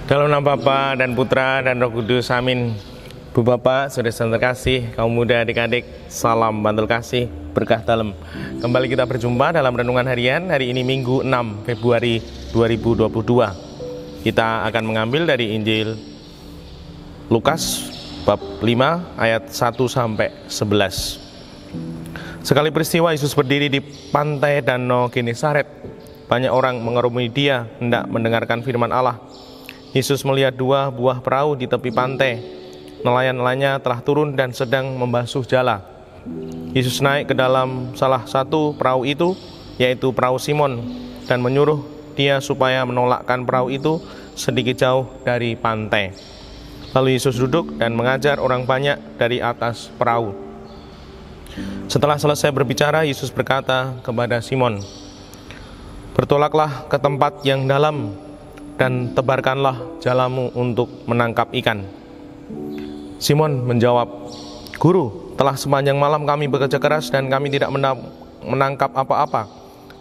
Dalam nama Bapa dan Putra dan Roh Kudus, amin. Bu Bapak, saudara-saudara terkasih, kaum muda, adik-adik, salam bantul kasih, berkah dalam. Kembali kita berjumpa dalam renungan harian hari ini Minggu 6 Februari 2022. Kita akan mengambil dari Injil Lukas bab 5 ayat 1 sampai 11. Sekali peristiwa Yesus berdiri di pantai Danau Genesaret. Banyak orang mengerumuni dia hendak mendengarkan firman Allah. Yesus melihat dua buah perahu di tepi pantai. Nelayan-nelayannya telah turun dan sedang membasuh jala. Yesus naik ke dalam salah satu perahu itu, yaitu perahu Simon, dan menyuruh dia supaya menolakkan perahu itu sedikit jauh dari pantai. Lalu Yesus duduk dan mengajar orang banyak dari atas perahu. Setelah selesai berbicara, Yesus berkata kepada Simon, "Bertolaklah ke tempat yang dalam dan tebarkanlah jalamu untuk menangkap ikan." Simon menjawab, "Guru, telah sepanjang malam kami bekerja keras dan kami tidak menangkap apa-apa.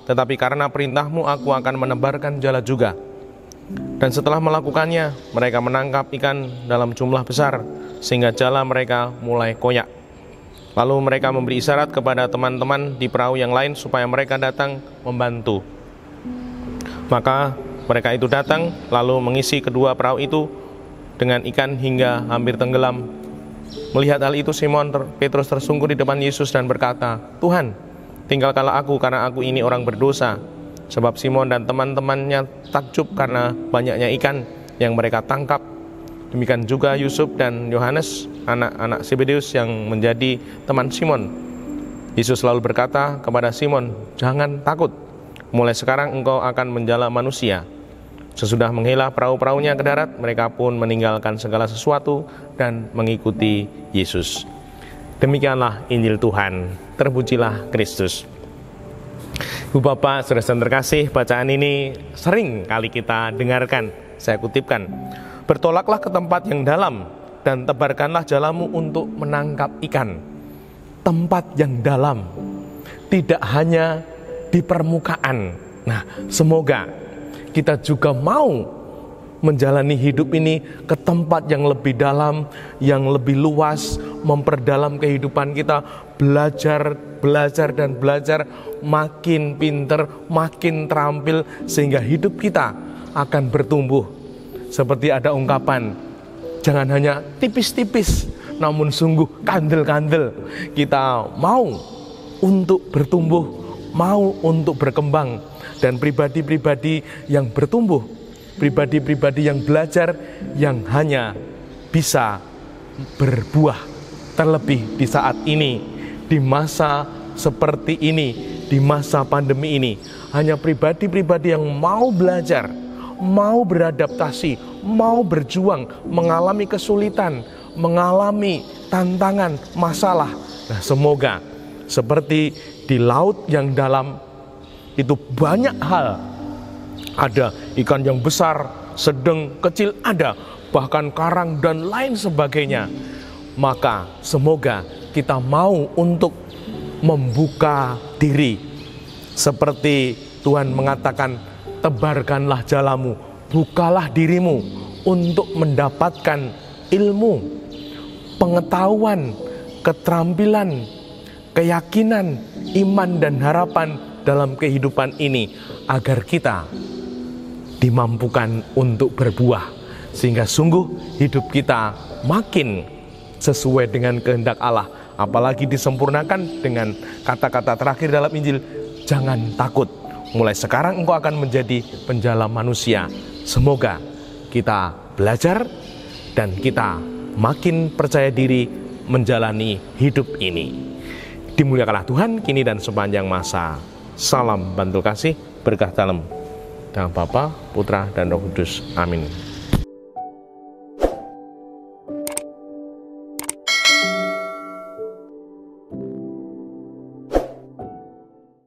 Tetapi karena perintahmu aku akan menebarkan jala juga." Dan setelah melakukannya, mereka menangkap ikan dalam jumlah besar, sehingga jala mereka mulai koyak. Lalu mereka memberi isyarat kepada teman-teman di perahu yang lain supaya mereka datang membantu. Maka mereka itu datang, lalu mengisi kedua perahu itu dengan ikan hingga hampir tenggelam. Melihat hal itu, Simon Petrus tersungkur di depan Yesus dan berkata, "Tuhan, tinggalkanlah aku karena aku ini orang berdosa." Sebab Simon dan teman-temannya takjub karena banyaknya ikan yang mereka tangkap. Demikian juga Yusuf dan Yohanes, anak-anak Zebedeus yang menjadi teman Simon. Yesus lalu berkata kepada Simon, "Jangan takut, mulai sekarang engkau akan menjala manusia." Sesudah menghela perahu-perahunya ke darat, mereka pun meninggalkan segala sesuatu dan mengikuti Yesus. Demikianlah Injil Tuhan. Terpujilah Kristus. Bu Bapak, saudara-saudara terkasih, bacaan ini sering kali kita dengarkan. Saya kutipkan, "Bertolaklah ke tempat yang dalam dan tebarkanlah jalamu untuk menangkap ikan." Tempat yang dalam, tidak hanya di permukaan. Nah, semoga kita juga mau menjalani hidup ini ke tempat yang lebih dalam, yang lebih luas, memperdalam kehidupan kita, belajar, makin pinter, makin terampil, sehingga hidup kita akan bertumbuh. Seperti ada ungkapan, jangan hanya tipis-tipis, namun sungguh kandel-kandel. Kita mau untuk bertumbuh, mau untuk berkembang, dan pribadi-pribadi yang bertumbuh, pribadi-pribadi yang belajar, yang hanya bisa berbuah. Terlebih di saat ini, di masa seperti ini, di masa pandemi ini, hanya pribadi-pribadi yang mau belajar, mau beradaptasi, mau berjuang, mengalami kesulitan, mengalami tantangan, masalah. Nah, semoga seperti di laut yang dalam itu banyak hal. Ada ikan yang besar, sedang, kecil ada, bahkan karang dan lain sebagainya. Maka semoga kita mau untuk membuka diri. Seperti Tuhan mengatakan, "Tebarkanlah jalamu, bukalah dirimu untuk mendapatkan ilmu, pengetahuan, keterampilan, keyakinan, iman dan harapan dalam kehidupan ini, agar kita dimampukan untuk berbuah, sehingga sungguh hidup kita makin sesuai dengan kehendak Allah." Apalagi disempurnakan dengan kata-kata terakhir dalam Injil, "Jangan takut, mulai sekarang engkau akan menjadi penjala manusia." Semoga kita belajar dan kita makin percaya diri menjalani hidup ini. Dimuliakanlah Tuhan kini dan sepanjang masa. Salam bantul kasih, berkah dalam. Dalam Bapa, Putra, dan Roh Kudus. Amin.